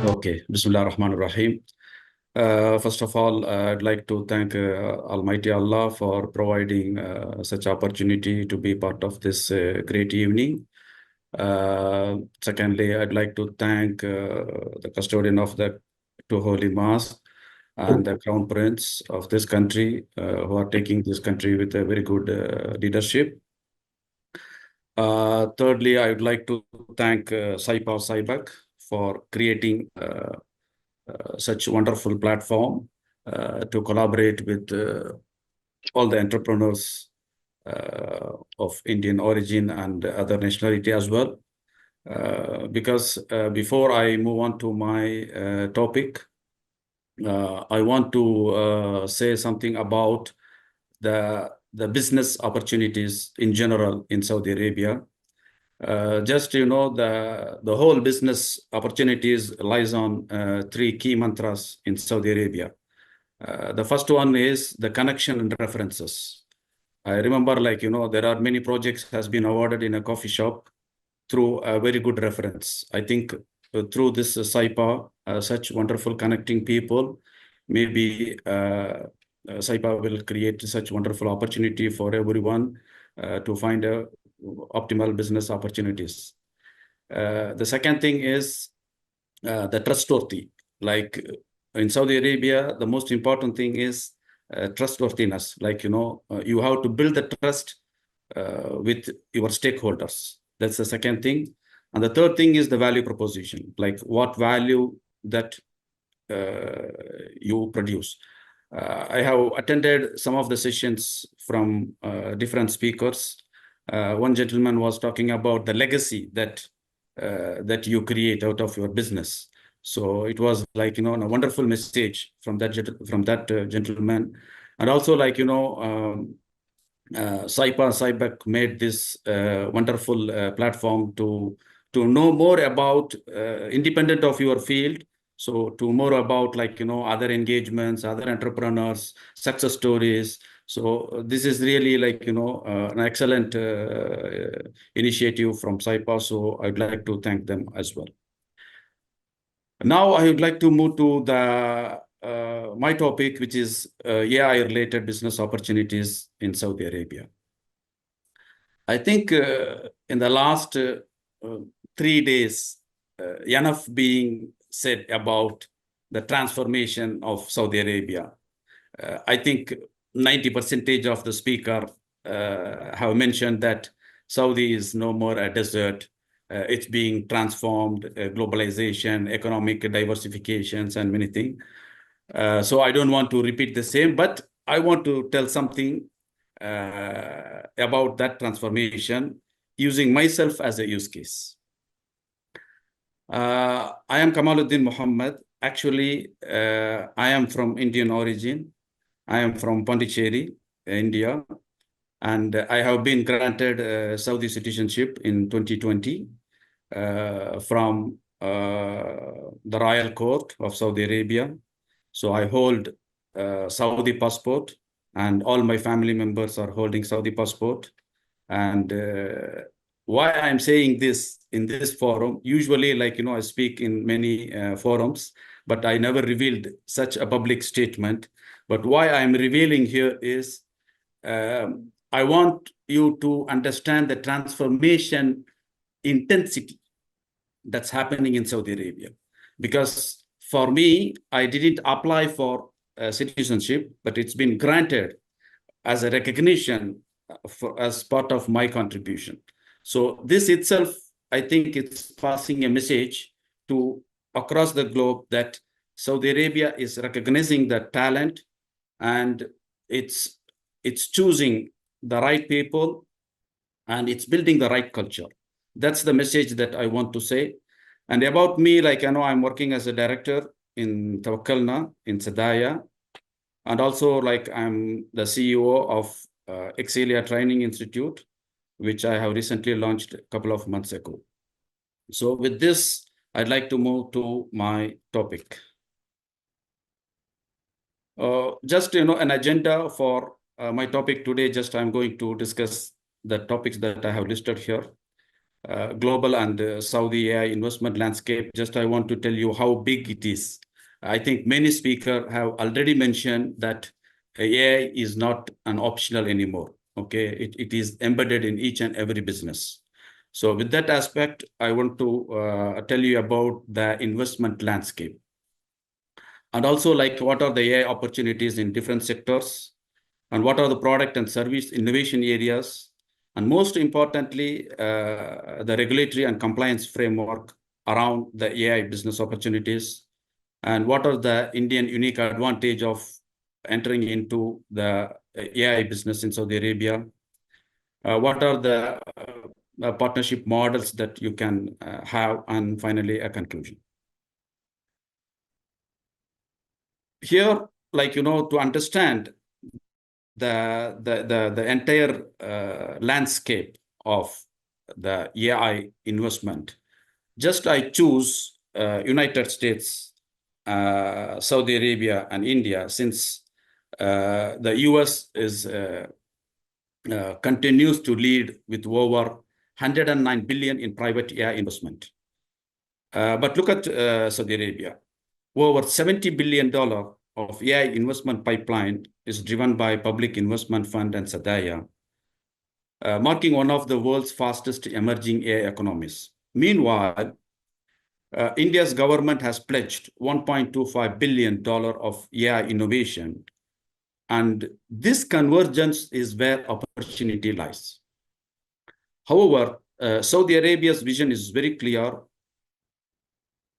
Okay, Bismillah ar-Rahman ar-Rahim. First of all, I'd like to thank Almighty Allah for providing such opportunity to be part of this great evening. Secondly, I'd like to thank the custodian of the two holy mosques and the crown prince of this country who are taking this country with a very good leadership. Thirdly, I would like to thank SYPA Sibec for creating such wonderful platform to collaborate with all the entrepreneurs of Indian origin and other nationality as well. Because before I move on to my topic, I want to say something about the business opportunities in general in Saudi Arabia. Just the whole business opportunities lies on three key mantras in Saudi Arabia. The first one is the connection and references. I remember, there are many projects has been awarded in a coffee shop through a very good reference. I think through this SYPA, such wonderful connecting people, maybe SYPA will create such wonderful opportunity for everyone to find optimal business opportunities. The second thing is the trustworthy. Like in Saudi Arabia, the most important thing is trustworthiness. You have to build the trust with your stakeholders. That's the second thing. And the third thing is the value proposition, like what value that you produce. I have attended some of the sessions from different speakers. One gentleman was talking about the legacy that you create out of your business. So it was a wonderful message from that gentleman. And also Sibec made this wonderful platform to know more about independent of your field. So to more about other engagements, other entrepreneurs, success stories. So this is really an excellent initiative from SYPA. So I'd like to thank them as well. Now I would like to move to the my topic, which is AI-related business opportunities in Saudi Arabia. I think in the last 3 days, enough being said about the transformation of Saudi Arabia. I think 90% of the speaker have mentioned that Saudi is no more a desert. It's being transformed, globalization, economic diversifications, and many things. So I don't want to repeat the same, but I want to tell something about that transformation using myself as a use case. I am Kamaludeen Mohamed. Actually, I am from Indian origin. I am from Pondicherry, India, and I have been granted Saudi citizenship in 2020 from the Royal Court of Saudi Arabia. So I hold Saudi passport, and all my family members are holding Saudi passport. And why I'm saying this in this forum, usually I speak in many forums, but I never revealed such a public statement. But why I'm revealing here is I want you to understand the transformation intensity that's happening in Saudi Arabia. Because for me, I didn't apply for citizenship, but it's been granted as a recognition as part of my contribution. So this itself, I think it's passing a message to across the globe that Saudi Arabia is recognizing the talent, and it's choosing the right people, and it's building the right culture. That's the message that I want to say. And about me, I know I'm working as a director in Tawakkalna in Sadaya. And also I'm the CEO of Excelia Training Institute, which I have recently launched a couple of months ago. So with this, I'd like to move to my topic. Just, an agenda for my topic today. Just I'm going to discuss the topics that I have listed here. global and Saudi AI investment landscape, just I want to tell you how big it is. I think many speakers have already mentioned that AI is not an optional anymore. Okay, it is embedded in each and every business. So with that aspect, I want to tell you about the investment landscape. And also like what are the AI opportunities in different sectors, and what are the product and service innovation areas, and most importantly, the regulatory and compliance framework around the AI business opportunities, and what are the Indian unique advantage of entering into the AI business in Saudi Arabia, what are the partnership models that you can have, and finally a conclusion. Here, like, to understand the entire landscape of the AI investment, just I choose United States, Saudi Arabia, and India, since the US is continues to lead with over 109 billion in private AI investment. But look at Saudi Arabia. Over $70 billion of AI investment pipeline is driven by Public Investment Fund and Sadaya, marking one of the world's fastest emerging AI economies. Meanwhile, India's government has pledged $1.25 billion of AI innovation, and this convergence is where opportunity lies. However, Saudi Arabia's vision is very clear.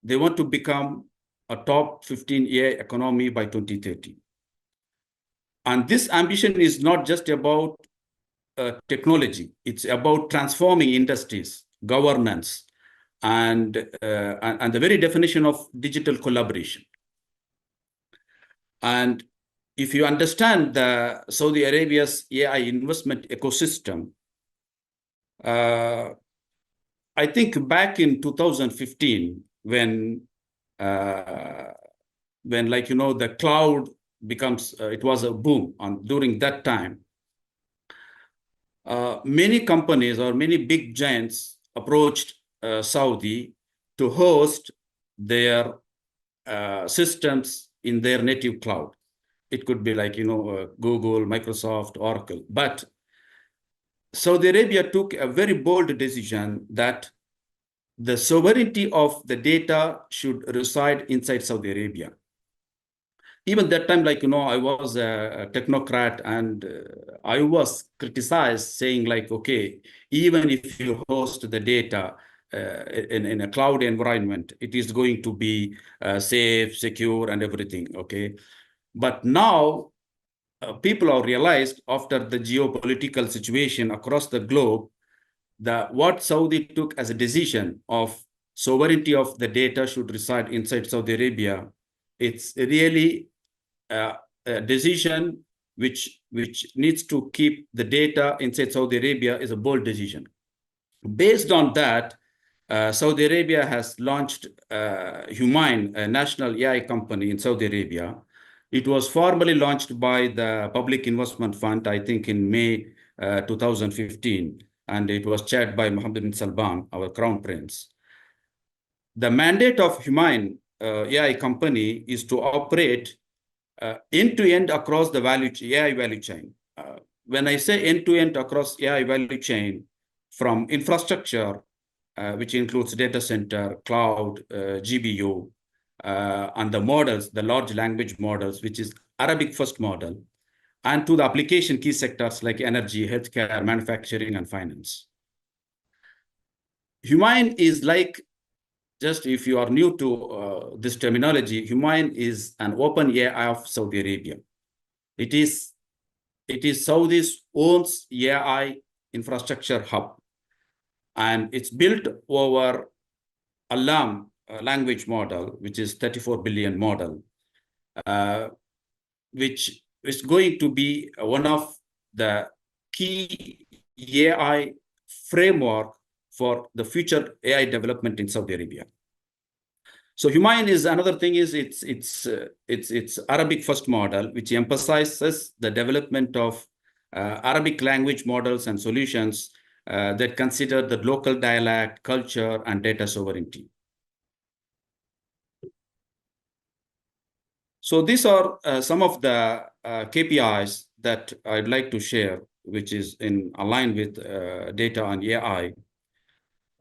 They want to become a top 15 AI economy by 2030. And this ambition is not just about technology. It's about transforming industries, governance, and the very definition of digital collaboration. And if you understand the Saudi Arabia's AI investment ecosystem, I think back in 2015, when the cloud becomes, it was a boom during that time, many companies or many big giants approached Saudi to host their systems in their native cloud. It could be like, Google, Microsoft, Oracle. But Saudi Arabia took a very bold decision that the sovereignty of the data should reside inside Saudi Arabia. Even that time, I was a technocrat, and I was criticized, saying like, okay, even if you host the data in a cloud environment, it is going to be safe, secure, and everything, okay? But now, people have realized after the geopolitical situation across the globe, that what Saudi took as a decision of sovereignty of the data should reside inside Saudi Arabia, it's really a decision which needs to keep the data inside Saudi Arabia is a bold decision. Based on that, Saudi Arabia has launched Humane, a national AI company in Saudi Arabia. It was formally launched by the Public Investment Fund, I think in May 2015, and it was chaired by Mohamed bin Salman, our crown prince. The mandate of Humane AI company is to operate end-to-end across the AI value chain. When I say end-to-end across AI value chain, from infrastructure, which includes data center, cloud, GBU, and the models, the large language models, which is Arabic first model, and to the application key sectors like energy, healthcare, manufacturing, and finance. Humane is like, just if you are new to this terminology, Humane is an open AI of Saudi Arabia. It is Saudi's own AI infrastructure hub, and it's built over Alam language model, which is 34 billion model, which is going to be one of the key AI framework for the future AI development in Saudi Arabia. So Humane is another thing, is it's Arabic first model, which emphasizes the development of Arabic language models and solutions that consider the local dialect, culture, and data sovereignty. So these are some of the KPIs that I'd like to share, which is in align with data and AI.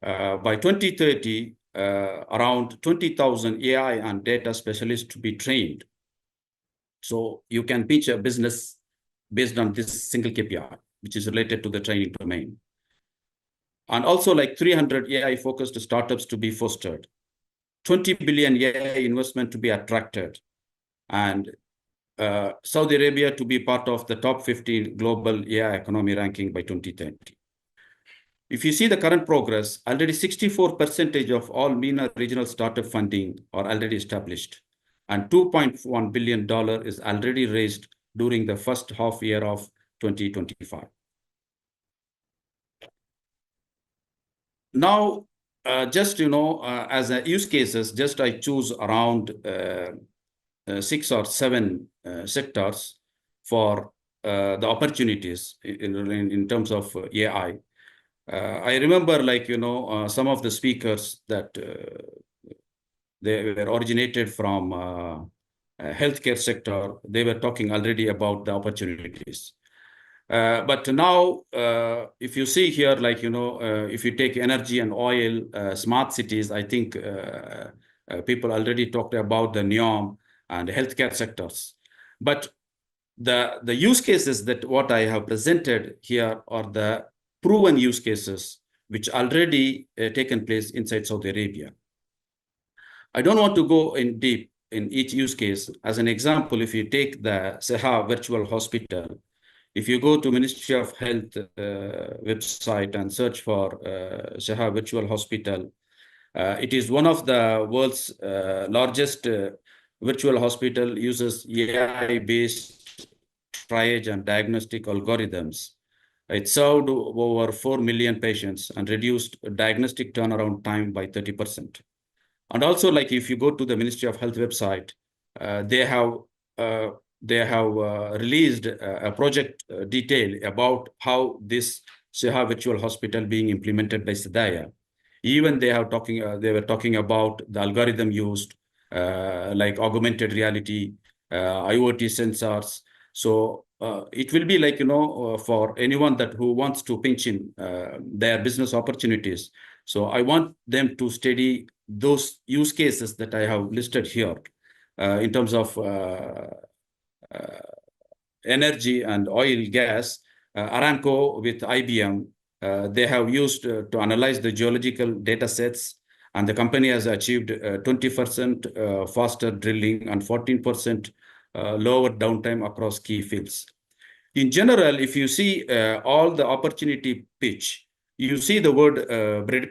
By 2030, around 20,000 AI and data specialists to be trained. So you can pitch a business based on this single KPI, which is related to the training domain. And also like 300 AI-focused startups to be fostered, 20 billion AI investment to be attracted, and Saudi Arabia to be part of the top 50 global AI economy ranking by 2030. If you see the current progress, already 64% of all MENA regional startup funding are already established, and $2.1 billion is already raised during the first half year of 2025. Now, just, as a use cases, just I choose around 6 or 7 sectors for the opportunities in terms of AI. I remember, like, some of the speakers that they were originated from healthcare sector. They were talking already about the opportunities. But now, if you see here, like, if you take energy and oil, smart cities, I think people already talked about the NEOM and the healthcare sectors. But the use cases that what I have presented here are the proven use cases which already taken place inside Saudi Arabia. I don't want to go in deep in each use case. As an example, if you take the SYPA virtual hospital, if you go to Ministry of Health website and search for SYPA virtual hospital, it is one of the world's largest virtual hospital, uses AI-based triage and diagnostic algorithms. It served over 4 million patients and reduced diagnostic turnaround time by 30%. And also, like, if you go to the Ministry of Health website, they have released a project detail about how this SYPA virtual hospital being implemented by Sadaya. Even they were talking about the algorithm used, like augmented reality, IoT sensors. So it will be like, for anyone who wants to pinch in their business opportunities. So I want them to study those use cases that I have listed here in terms of energy and oil, gas. Aramco with IBM, they have used to analyze the geological data sets, and the company has achieved 20% faster drilling and 14% lower downtime across key fields. In general, if you see all the opportunity pitch, you see the word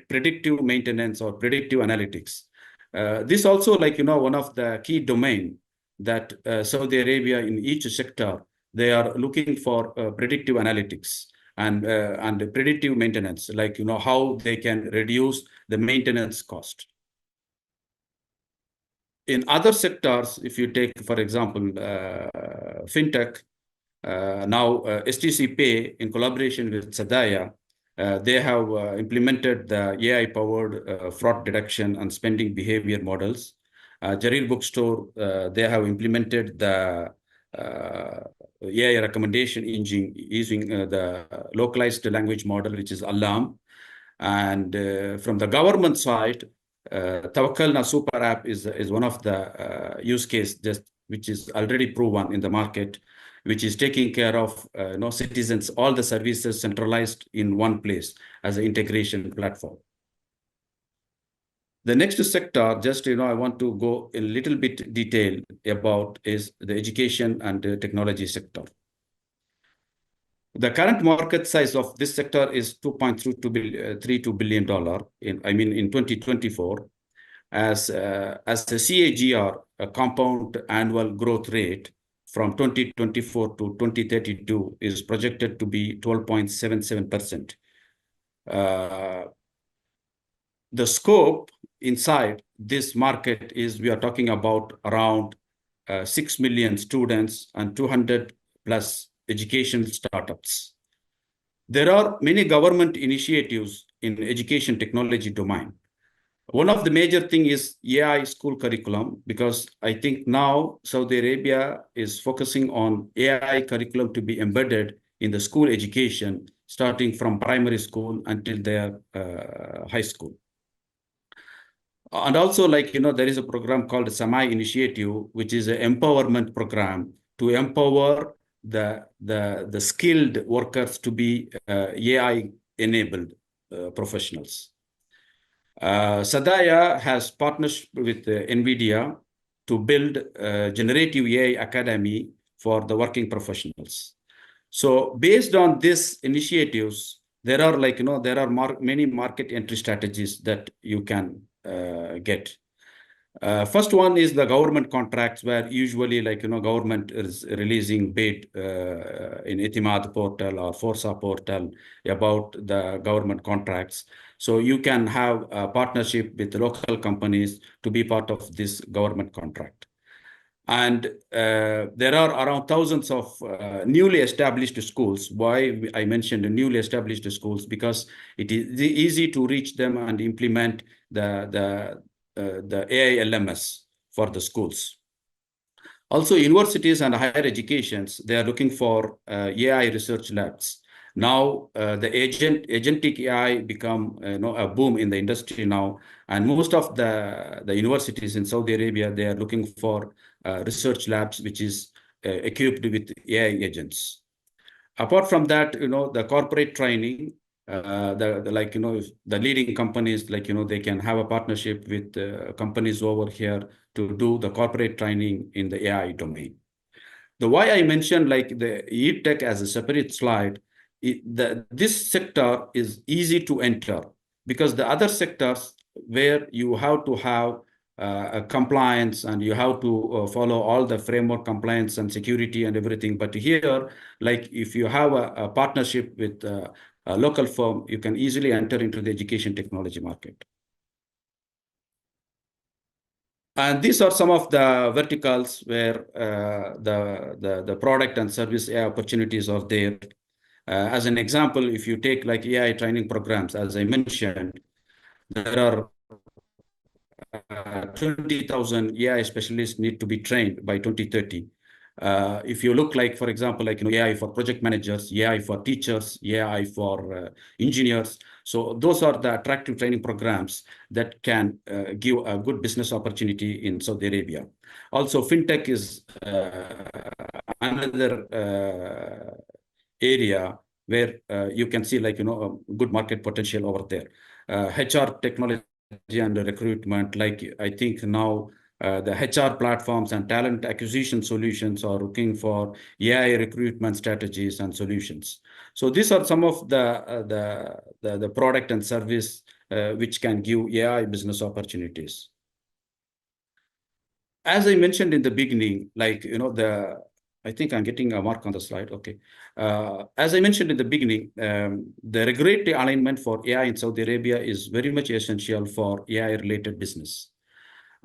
predictive maintenance or predictive analytics. This also, like, one of the key domain that Saudi Arabia in each sector, they are looking for predictive analytics and predictive maintenance, like, how they can reduce the maintenance cost. In other sectors, if you take, for example, fintech, now STC Pay in collaboration with Sadaya, they have implemented the AI-powered fraud detection and spending behavior models. Jarir Bookstore, they have implemented the AI recommendation engine using the localized language model, which is Alam. And from the government side, Tawakkalna Super App is one of the use case which is already proven in the market, which is taking care of citizens, all the services centralized in one place as an integration platform. The next sector, just, I want to go a little bit detail about is the education and the technology sector. The current market size of this sector is $2.32 billion in 2024, as a CAGR, a compound annual growth rate from 2024 to 2032 is projected to be 12.77%. The scope inside this market is, we are talking about around 6 million students and 200 plus educational startups. There are many government initiatives in education technology domain. One of the major thing is AI school curriculum, because I think now Saudi Arabia is focusing on AI curriculum to be embedded in the school education, starting from primary school until their high school. And also, there is a program called SAMI Initiative, which is an empowerment program to empower the skilled workers to be AI-enabled professionals. Sadaya has partnership with NVIDIA to build a generative AI academy for the working professionals. So based on these initiatives, there are many market entry strategies that you can get. First one is the government contracts, where usually government is releasing bid in Itimad portal or Forsa portal about the government contracts. So you can have a partnership with local companies to be part of this government contract. And there are around thousands of newly established schools. Why I mentioned the newly established schools? Because it is easy to reach them and implement the AI LMS for the schools. Also, universities and higher educations, they are looking for AI research labs. Now, the agentic AI become a boom in the industry now, and most of the universities in Saudi Arabia, they are looking for research labs which is equipped with AI agents. Apart from that, the corporate training, the leading companies, they can have a partnership with companies over here to do the corporate training in the AI domain. The why I mentioned the e-tech as a separate slide, this sector is easy to enter, because the other sectors where you have to have a compliance and you have to follow all the framework compliance and security and everything. But here, if you have a partnership with a local firm, you can easily enter into the education technology market. And these are some of the verticals where the product and service AI opportunities are there. As an example, if you take AI training programs, as I mentioned, there are 20,000 AI specialists need to be trained by 2030. If you look for example, AI for project managers, AI for teachers, AI for engineers. So those are the attractive training programs that can give a good business opportunity in Saudi Arabia. Also, fintech is another area where you can see a good market potential over there. HR technology and recruitment, I think now the HR platforms and talent acquisition solutions are looking for AI recruitment strategies and solutions. So these are some of the product and service which can give AI business opportunities. As I mentioned in the beginning, I think I'm getting a mark on the slide. Okay. As I mentioned in the beginning, the regulatory alignment for AI in Saudi Arabia is very much essential for AI-related business.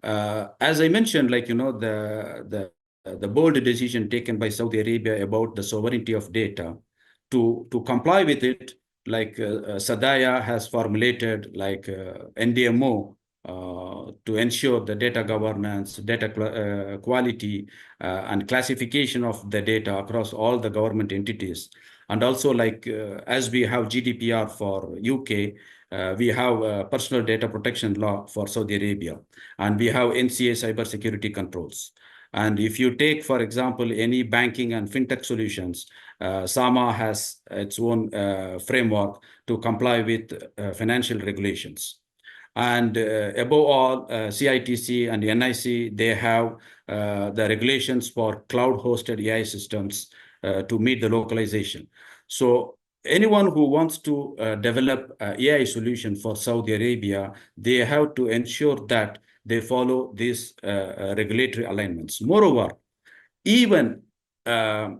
As I mentioned, the bold decision taken by Saudi Arabia about the sovereignty of data, to comply with it, Sadaya has formulated NDMO to ensure the data governance, data quality, and classification of the data across all the government entities. And also, as we have GDPR for UK, we have personal data protection law for Saudi Arabia, and we have NCA cybersecurity controls. And if you take, for example, any banking and fintech solutions, SAMA has its own framework to comply with financial regulations. And above all, CITC and NIC, they have the regulations for cloud-hosted AI systems to meet the localization. So anyone who wants to develop an AI solution for Saudi Arabia, they have to ensure that they follow these regulatory alignments. Moreover, even the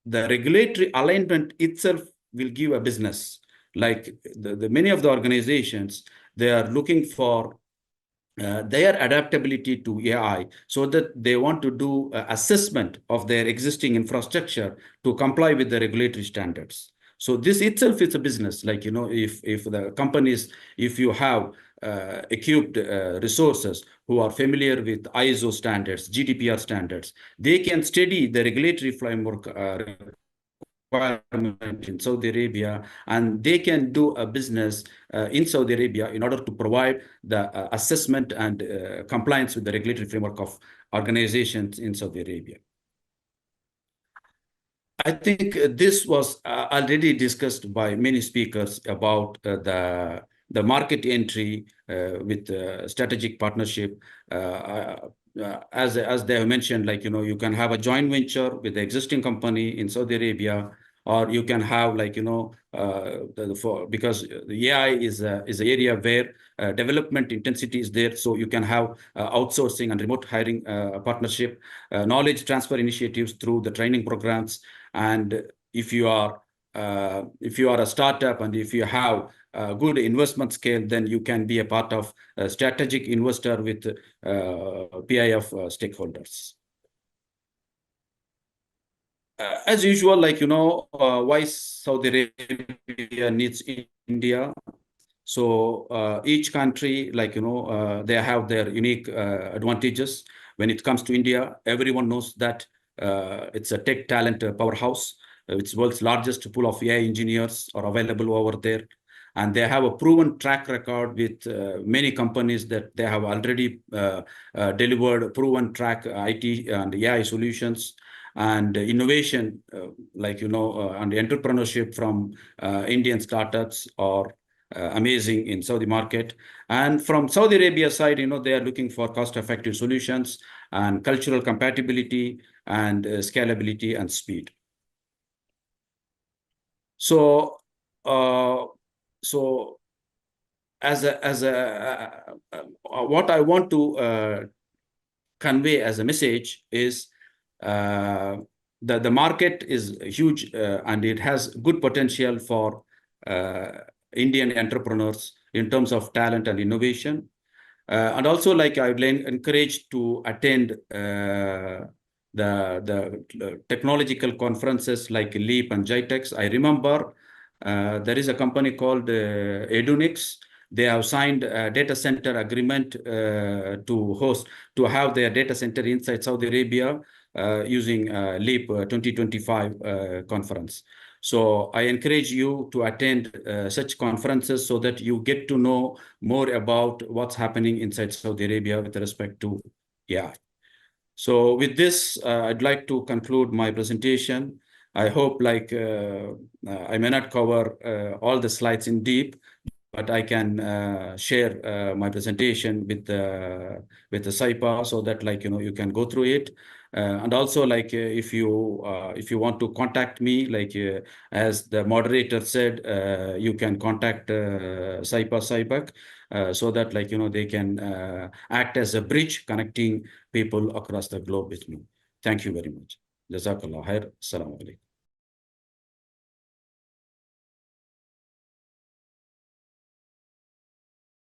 regulatory alignment itself will give a business. Many of the organizations, they are looking for their adaptability to AI, so that they want to do assessment of their existing infrastructure to comply with the regulatory standards. So this itself is a business. Like, if the companies, if you have equipped resources who are familiar with ISO standards, GDPR standards, they can study the regulatory framework requirement in Saudi Arabia, and they can do a business in Saudi Arabia in order to provide the assessment and compliance with the regulatory framework of organizations in Saudi Arabia. I think this was already discussed by many speakers about the market entry with strategic partnership. As they have mentioned, like, you can have a joint venture with the existing company in Saudi Arabia, or you can have, like, because the AI is an area where development intensity is there, so you can have outsourcing and remote hiring partnership, knowledge transfer initiatives through the training programs. And if you are a startup and if you have a good investment scale, then you can be a part of a strategic investor with PIF stakeholders. As usual, like, why Saudi Arabia needs India. So each country, like, they have their unique advantages. When it comes to India, everyone knows that it's a tech talent powerhouse. It's world's largest pool of AI engineers are available over there. And they have a proven track record with many companies that they have already delivered proven track IT and AI solutions and innovation, like, and entrepreneurship from Indian startups are amazing in Saudi market. And from Saudi Arabia side, they are looking for cost-effective solutions and cultural compatibility and scalability and speed. So, what I want to convey as a message is the market is huge and it has good potential for Indian entrepreneurs in terms of talent and innovation. And also, like, I would encourage to attend the technological conferences like LEAP and GITEX. I remember there is a company called Edunix. They have signed a data center agreement to have their data center inside Saudi Arabia using LEAP 2025 conference. So I encourage you to attend such conferences so that you get to know more about what's happening inside Saudi Arabia with respect to AI. So with this, I'd like to conclude my presentation. I hope, like, I may not cover all the slides in deep, but I can share my presentation with the SYPA so that, like, you can go through it. And also, like, if you want to contact me, like, as the moderator said, you can contact SYPA Sibec so that, like, they can act as a bridge connecting people across the globe with me. Thank you very much. Jazakallah khair. Assalamu alaikum.